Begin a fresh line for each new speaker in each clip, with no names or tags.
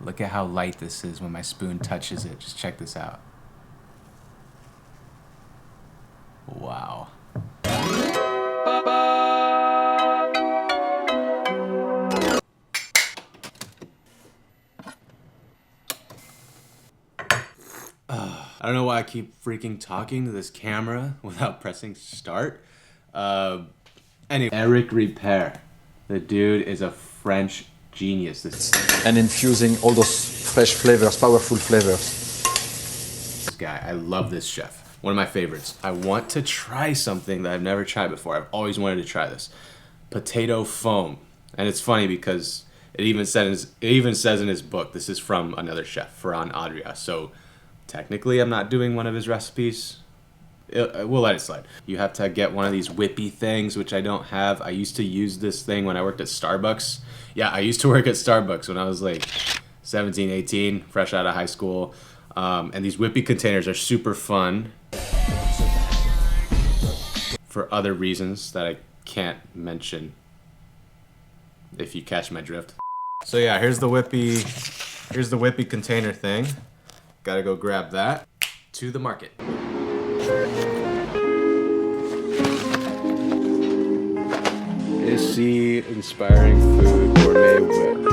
Look at how light this is when my spoon touches it. Just check this out. Wow. I don't know why I keep freaking talking to this camera without pressing start. Anyway, Eric Repair. The dude is a French genius.
And infusing all those fresh flavors, powerful flavors.
This guy, I love this chef. One of my favorites. I want to try something that I've never tried before. I've always wanted to try this. Potato foam. And it's funny because it even says in his book, this is from another chef, Ferran Adria. So technically I'm not doing one of his recipes. We'll let it slide. You have to get one of these whippy things, which I don't have. I used to use this thing when I worked at Starbucks. Yeah, I used to work at Starbucks when I was like 17, 18, fresh out of high school. And these whippy containers are super fun for other reasons that I can't mention, if you catch my drift. So yeah, here's the whippy container thing. Gotta go grab that. To the market. Is the inspiring food gourmet whip.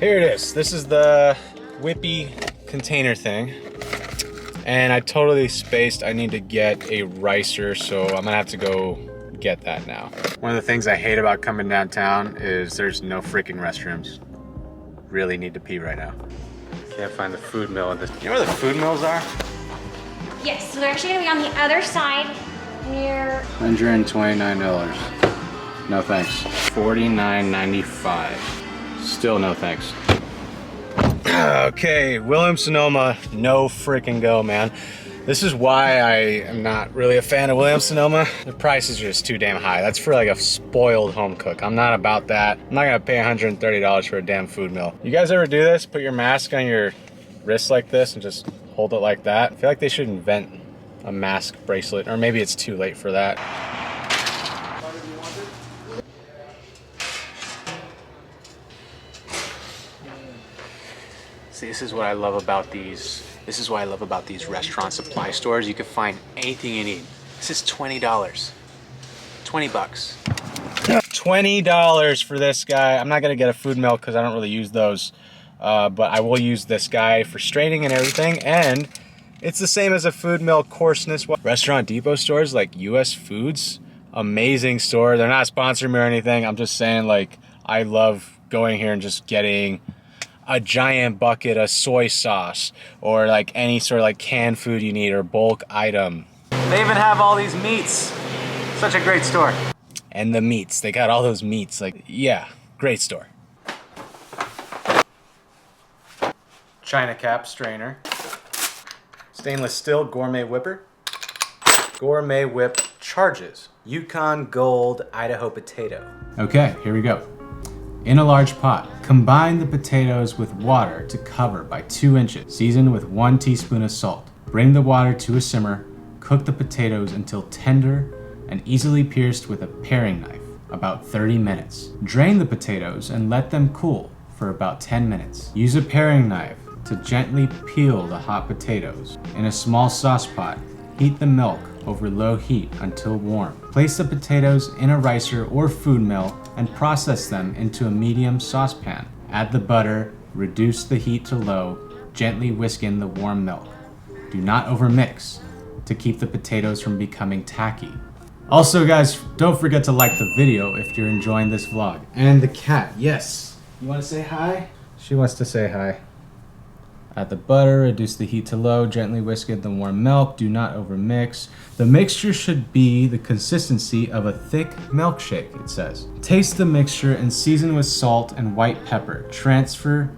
Here it is. This is the whippy container thing. And I totally spaced. I need to get a ricer, so I'm gonna have to go get that now. One of the things I hate about coming downtown is there's no freaking restrooms. Really need to pee right now. Can't find the food mill in this. You know where the food mills are?
Yes, so they're actually gonna be on the other side near...
$129. No thanks. $49.95. Still no thanks. Okay, Williams-Sonoma, no freaking go, man. This is why I am not really a fan of Williams-Sonoma. The price is just too damn high. That's for like a spoiled home cook. I'm not about that. I'm not gonna pay $130 for a damn food mill. You guys ever do this? Put your mask on your wrist like this and just hold it like that? I feel like they should invent a mask bracelet, or maybe it's too late for that. See, this is what I love about these. This is what I love about these restaurant supply stores. You can find anything you need. This is $20. 20 bucks. $20 for this guy. I'm not gonna get a food mill because I don't really use those. But I will use this guy for straining and everything. And it's the same as a food mill coarseness. Restaurant Depot stores like US Foods, amazing store. They're not sponsoring me or anything. I'm just saying, like, I love going here and just getting a giant bucket of soy sauce or like any sort of like canned food you need or bulk item. They even have all these meats. Such a great store. And the meats, they got all those meats. Like, yeah, great store. China cap strainer. Stainless steel gourmet whipper. Gourmet whip charges. Yukon Gold Idaho potato. Okay, here we go. In a large pot, combine the potatoes with water to cover by 2 inches. Season with 1 teaspoon of salt. Bring the water to a simmer. Cook the potatoes until tender and easily pierced with a paring knife, about 30 minutes. Drain the potatoes and let them cool for about 10 minutes. Use a paring knife to gently peel the hot potatoes. In a small sauce pot, heat the milk over low heat until warm. Place the potatoes in a ricer or food mill and process them into a medium saucepan. Add the butter, reduce the heat to low, gently whisk in the warm milk. Do not overmix to keep the potatoes from becoming tacky. Also guys, don't forget to like the video if you're enjoying this vlog. And the cat, yes. You wanna say hi? She wants to say hi. Add the butter, reduce the heat to low, gently whisk in the warm milk, do not overmix. The mixture should be the consistency of a thick milkshake, it says. Taste the mixture and season with salt and white pepper. Transfer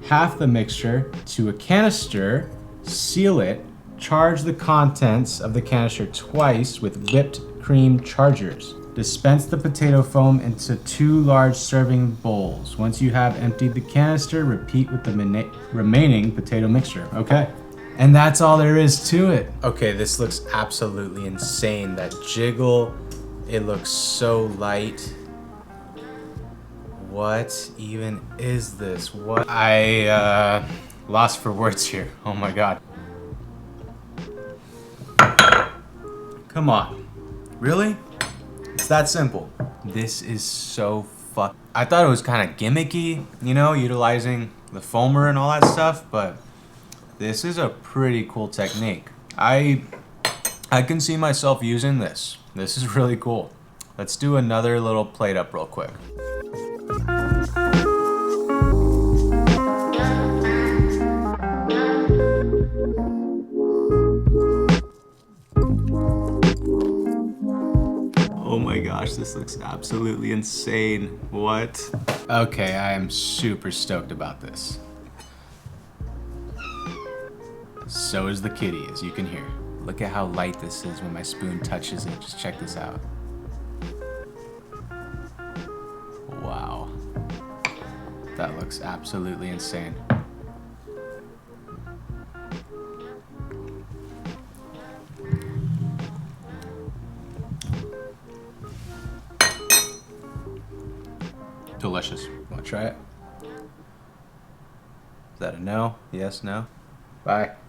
half the mixture to a canister, seal it, charge the contents of the canister twice with whipped cream chargers. Dispense the potato foam into 2 large serving bowls. Once you have emptied the canister, repeat with the remaining potato mixture. Okay. And that's all there is to it. Okay, this looks absolutely insane. That jiggle, it looks so light. What even is this? What? I lost for words here. Oh my God. Come on. Really? It's that simple. This is so fuck. I thought it was kind of gimmicky, you know, utilizing the foamer and all that stuff, but this is a pretty cool technique. I can see myself using this. This is really cool. Let's do another little plate up real quick. Oh my gosh, this looks absolutely insane. What? Okay, I am super stoked about this. So is the kitty, as you can hear. Look at how light this is when my spoon touches it. Just check this out. Wow. That looks absolutely insane. Delicious. Wanna try it? Is that a no? Yes, no? Bye.